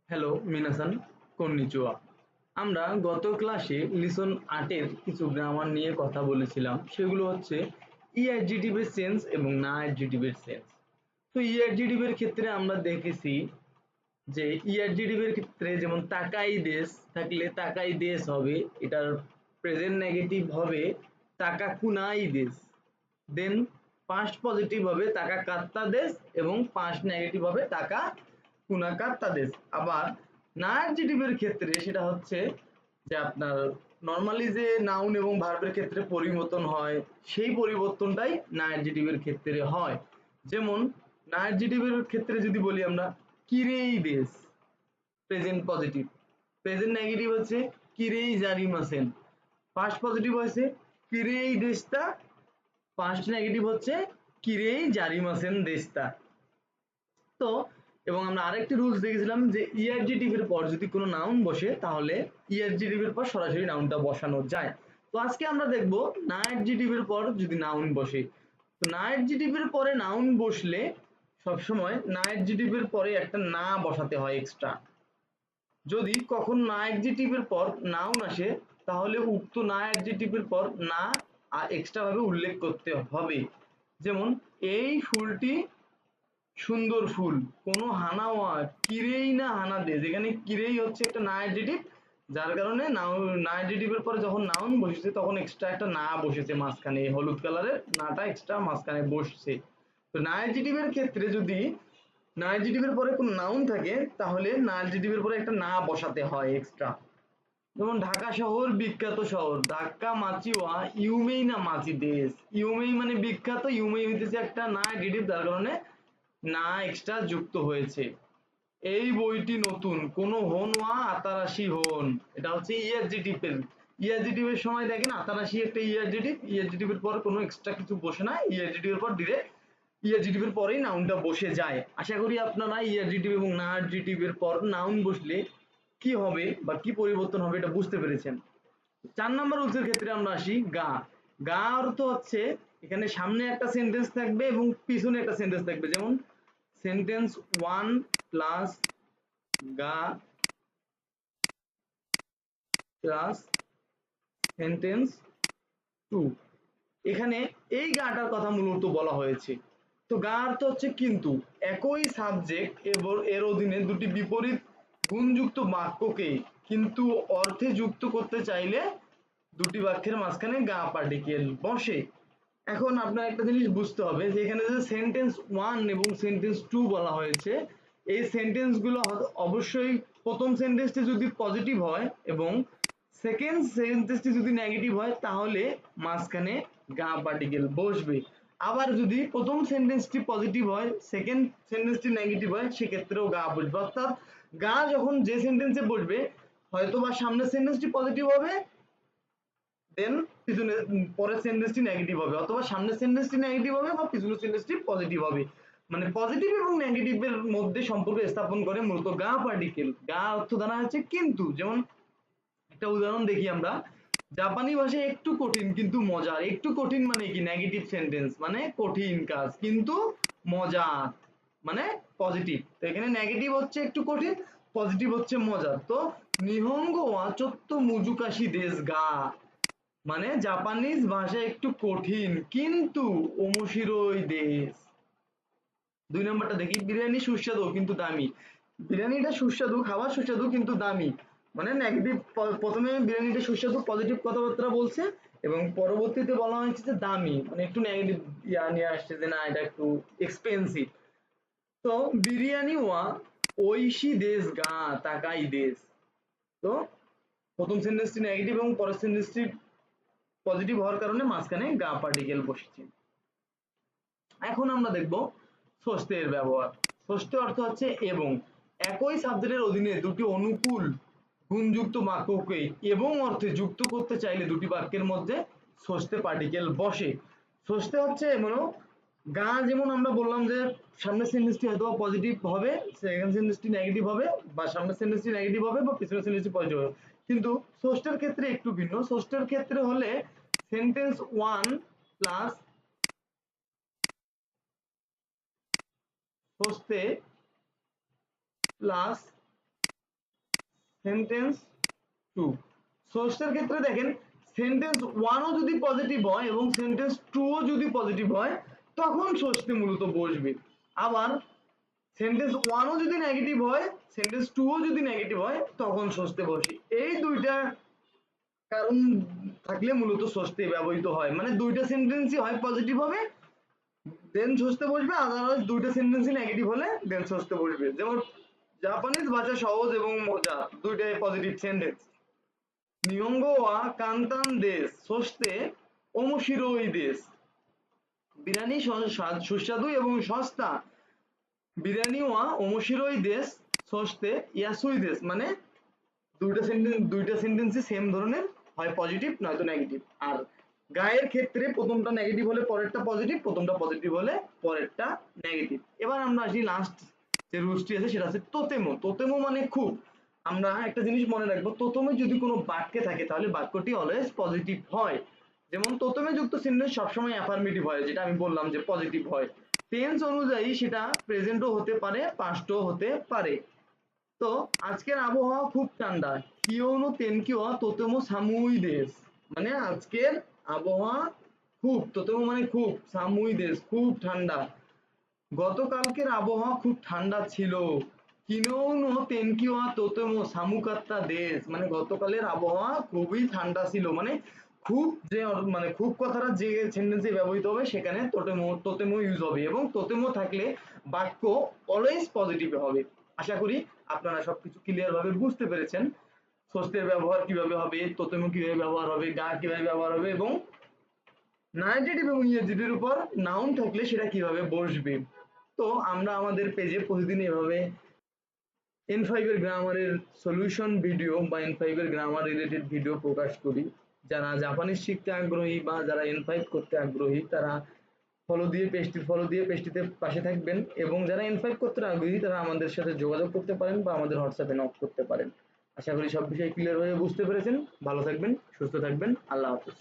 Hello মিনাসান, কন্নিচুয়া। আমরা গত ক্লাসে লিসন 8-এর কিছু গ্রামার নিয়ে কথা বলেছিলাম। সেগুলো হচ্ছে ইআরজিটিভের সেন্স এবং না অ্যাডজেটিভের সেন্স। তো ইআরজিটিভের ক্ষেত্রে আমরা দেখেছি যে ইআরজিটিভের ক্ষেত্রে যেমন তাকাই দেশ থাকলে তাকাই দেশ হবে, এটার প্রেজেন্ট নেগেটিভ হবে তাকা কুনাই দেশ। দেন পাস্ট পজিটিভ হবে তাকা কাত্তা দেশ এবং পাস্ট নেগেটিভ হবে তাকা কুনা কাত্তা দেশ। আবার না অ্যাডজেটিভের ক্ষেত্রে সেটা হচ্ছে যে আপনার নর্মালি যে নাউন এবং ভার্বের ক্ষেত্রে পরিবর্তন হয় সেই পরিবর্তনটাই না অ্যাডজেটিভের ক্ষেত্রে হয়। যেমন না অ্যাডজেটিভের ক্ষেত্রে যদি বলি আমরা কিরেই দেশ, প্রেজেন্ট পজিটিভ। প্রেজেন্ট নেগেটিভ হচ্ছে কিরেই জারিমাসেন। পাস্ট পজিটিভ হচ্ছে কিরেই দেশটা। পাস্ট নেগেটিভ হচ্ছে কিরেই জারিমাসেন দেশটা। তো এবং আমরা আরেকটি রুলস দেখেছিলাম যে ইআরজিটিভ এর পর যদি কোনো নাউন বসে তাহলে ইআরজিটিভ এর পর সরাসরি নাউনটা বসানো যায়। তো আজকে আমরা দেখব না অ্যাডজেটিভ এর পর যদি নাউন বসে। তো না অ্যাডজেটিভ এর পরে নাউন বসলে সবসময় না অ্যাডজেটিভ এর পরে একটা না বসাতে হয় এক্সট্রা। যদি কখন না অ্যাডজেটিভ এর পর নাউন আসে তাহলে উক্ত না অ্যাডজেটিভ এর পর না এক্সট্রা ভাবে উল্লেখ করতে হবে। যেমন এই ফুলটি সুন্দর ফুল, কোনো হানাওয়া কিরেই না হানা দে, যেখানে কিরেই হচ্ছে একটা না অ্যাডজেটিভ, যার কারণে না অ্যাডজেটিভ এর পরে যখন নাউন বসেছে তখন এক্সট্রা একটা না বসেছে মাঝখানে, হলুদ কালারের নাটা এক্সট্রা মাঝখানে বসছে। তো না অ্যাডজেটিভ এর ক্ষেত্রে যদি না অ্যাডজেটিভ এর পরে কোনো নাউন থাকে তাহলে না অ্যাডজেটিভ এর পরে একটা না বসাতে হয় এক্সট্রা। যেমন ঢাকা শহর বিখ্যাত শহর, ঢাকা মাচিওয়া ইউমেই না মাচি দেশ। ইউমেই মানে বিখ্যাত, ইউমেই হইতেছে একটা না অ্যাডজেটিভ, যার কারণে না এক্সট্রা যুক্ত হয়েছে। এই বইটি নতুন, কোনো হন ওয়া আতারাশি হন, এটা হচ্ছে ইআরজিটিভ এর। ইআরজিটিভ এর সময় দেখেন আতারাশি একটা ইআরজিটিভ, ইআরজিটিভ এর পর কোনো এক্সট্রা কিছু বসে না, ইআরজিটিভ এর পর ডিরেক্ট ইআরজিটিভ এর পরেই নাউনটা বসে যায়। আশা করি আপনারা ইআরজিটিভ এবং না অ্যাডজেটিভ এর পর নাউন বসলে কি হবে বা কি পরিবর্তন হবে এটা বুঝতে পেরেছেন। 4 নাম্বার রুলসের ক্ষেত্রে আমরা আসি গা। গা অর্থ হচ্ছে এখানে সামনে একটা সেন্টেন্স থাকবে এবং পিছনে একটা সেন্টেন্স থাকবে। যেমন সেন্টেন্স 1 প্লাস গা প্লাস সেন্টেন্স 2। এখানে এই গাটার কথা মূলত বলা হয়েছে। তো গা অর্থ হচ্ছে কিন্তু, একই সাবজেক্ট এবং এর অধীনে দুটি বিপরীত গুণযুক্ত বাক্যকে কিন্তু অর্থে যুক্ত করতে চাইলে দুটি বাক্যের মাঝখানে গা পার্টিকেল বসে। এখন আপনার একটা জিনিস বুঝতে হবে যে এখানে যে সেন্টেন্স 1 এবং সেন্টেন্স 2 বলা হয়েছে, এই সেন্টেন্স গুলো অবশ্যই প্রথম সেন্টেন্সটি যদি পজিটিভ হয় এবং সেকেন্ড সেন্টেন্সটি যদি নেগেটিভ হয় তাহলে মাঝখানে গা পার্টিকেল বসবে। আবার যদি প্রথম সেন্টেন্সটি পজিটিভ হয় সেকেন্ড সেন্টেন্সটি নেগেটিভ হয় সেক্ষেত্রেও গা বসবে। অর্থাৎ গা যখন যে সেন্টেন্সে বসবে হয়তো বা সামনের সেন্টেন্সটি পজিটিভ হবে, দেন পিছনে পরের সেন্টেন্সটি নেগেটিভ হবে, অথবা সামনের সেন্টেন্সটি নেগেটিভ হবে বা পিছনের সেন্টেন্সটি পজিটিভ হবে। মানে পজিটিভ এবং নেগেটিভের মধ্যে সম্পর্ক স্থাপন করে মূলত গা পার্টিকেল। গা অর্থ দ্বারা হচ্ছে কিন্তু। যেমন একটা উদাহরণ দেখি আমরা, জাপানি ভাষায় একটু কঠিন কিন্তু মজার। একটু কঠিন মানে কি? নেগেটিভ সেন্টেন্স, মানে কঠিন কাজ, কিন্তু মজার মানে পজিটিভ। তো এখানে নেগেটিভ হচ্ছে একটু কঠিন, পজিটিভ হচ্ছে মজার। তো নিহঙ্গ ওয়াচত্ব মুজুকাশি দেশ গা, মানে জাপানিজ ভাষা একটু কঠিন কিন্তু ওমশিরোই দেশ। 2 নম্বরটা দেখি, বিরিয়ানি সুস্বাদু কিন্তু দামি। বিরিয়ানিটা সুস্বাদু, খাবার সুস্বাদু কিন্তু দামি, মানে নেগেটিভ। প্রথমে বিরিয়ানিটা সুস্বাদু পজিটিভ কথাবার্তা বলছে এবং পরবর্তীতে বলা হয়েছে যে দামি, মানে একটু নেগেটিভ নিয়ে আসছে যে না এটা একটু এক্সপেন্সিভ। তো বিরিয়ানি ওয়া ওইশি দেশ গা তাকাই দেশ। তো প্রথম সেন্টেন্সটি নেগেটিভ এবং পরের সেন্টেন্সটি পজিটিভ হওয়ার কারণে মাঝখানে গা পার্টিকেল বসেছে। এখন আমরা দেখব ষষ্ঠী এর ব্যবহার। ষষ্ঠী অর্থ হচ্ছে এবং। একই সাবজেক্টের অধীনে দুটি অনুকূল গুণযুক্ত বাক্যকে এবং অর্থে যুক্ত করতে চাইলে দুটি বাক্যের মধ্যে ষষ্ঠী পার্টিকেল বসে। ষষ্ঠী হচ্ছে এমনও গা, যেমন আমরা বললাম যে সামনের সেন্টেন্সটি হয়তো পজিটিভ হবে, সেকেন্ড সেন্টেন্সটি নেগেটিভ হবে, বা সামনের সেন্টেন্সটি নেগেটিভ হবে বা পিছনের সেন্টেন্সটি পজিটিভ হবে। কিন্তু ষষ্ঠের ক্ষেত্রে একটু ভিন্ন। ষষ্ঠের ক্ষেত্রে হলে সেন্টেন্স 1 প্লাস ষষ্ঠে প্লাস সেন্টেন্স টু। ষষ্ঠের ক্ষেত্রে দেখেন সেন্টেন্স ওয়ানও যদি পজিটিভ হয় এবং সেন্টেন্স টুও যদি পজিটিভ হয় তখন ষষ্ঠী মূলত বসবে। আবার সেন্টেন্স ওয়ানও যদি নেগেটিভ হয়, সেন্টেন্স টুও যদি নেগেটিভ হয় তখন ষষ্ঠে বসে। এই দুইটা কারণ থাকলে মূলত ষষ্ঠী ব্যবহৃত হয়, মানে দুইটা সেন্টেন্সই হয় পজিটিভ হবে দেন ষষ্ঠে বসবে, আদারওয়াইজ দুইটা সেন্টেন্সই নেগেটিভ হলে দেন ষষ্ঠে বসবে। যেমন জাপানিজ ভাষা সহজ এবং মজা, দুইটাই পজিটিভ সেন্টেন্স। নিহঙ্গো ওয়া কান্তান দেশ ষষ্ঠে ওমোশিরোই দেশ। বিরিয়ানি সুস্বাদু এবং সস্তা। বিরিয়ানি ওয়া ওমোশিরোই দেশ ষষ্ঠে ইয়াসুই দেশ। মানে দুইটা সেন্টেন্সই সেম ধরনের, হয় পজিটিভ নয়তো নেগেটিভ। আর গায়ের ক্ষেত্রে প্রথমটা নেগেটিভ হলে পরেরটা পজিটিভ, প্রথমটা পজিটিভ হলে পরেরটা নেগেটিভ। এবার আমরা আসি লাস্ট যে রুলসটি আছে সেটা হচ্ছে তোতেমো। তোতেমো মানে খুব। আমরা একটা জিনিস মনে রাখবো, তোতেমো যদি কোনো বাক্যে থাকে তাহলে বাক্যটি অলওয়েজ পজিটিভ হয়। যেমন তোতেমে যুক্ত সেন্টেন্স সবসময় অ্যাফার্মেটিভ হয়, যেটা আমি বললাম যে পজিটিভ হয়। টেন্স অনুযায়ী সেটা প্রেজেন্টও হতে পারে, পাস্টও হতে পারে। তো আজকের আবহাওয়া খুব ঠান্ডা। কিওনো তেনকি ওয়া তোতেমো সামুই দেশ। মানে আজকের আবহাওয়া খুব, তোতেমো মানে খুব, সামুই দেশ খুব ঠান্ডা। গতকালকের আবহাওয়া খুব ঠান্ডা ছিল। কিনোনো তেনকি ওয়া তোতেমো সামুকাত্তা দেশ। মানে গতকালের আবহাওয়া খুবই ঠান্ডা ছিল। মানে খুব যে মানে খুব কথাটা যে সেন্টেন্সে ব্যবহৃত হবে সেখানে তোতেমো ইউজ হবে, এবং তোতেমো থাকলে বাক্য অলওয়েজ পজিটিভ হবে। আশা করি আপনারা সবকিছু ক্লিয়ার ভাবে বুঝতে পেরেছেন। ষষ্ঠের ব্যবহার কিভাবে হবে, তোতেমো কিভাবে ব্যবহার হবে, গা কিভাবে ব্যবহার হবে, এবং নাইট্রেটিভ এবং ইংরেজিটির উপর নাউন থাকলে সেটা কিভাবে বসবে। তো আমরা আমাদের পেজে প্রতিদিন এভাবে N5 এর গ্রামারের সলিউশন ভিডিও বা N5 এর গ্রামার রিলেটেড ভিডিও প্রকাশ করি। যারা জাপানিজ শিখতে আগ্রহী বা যারা N5 করতে আগ্রহী তারা ফলো দিয়ে পেজটিতে পাশে থাকবেন, এবং যারা N5 করতে আগ্রহী তারা আমাদের সাথে যোগাযোগ করতে পারেন বা আমাদের হোয়াটসঅ্যাপে নক করতে পারেন। আশা করি সব বিষয় ক্লিয়ার হয়ে বুঝতে পেরেছেন। ভালো থাকবেন, সুস্থ থাকবেন। আল্লাহ হাফেজ।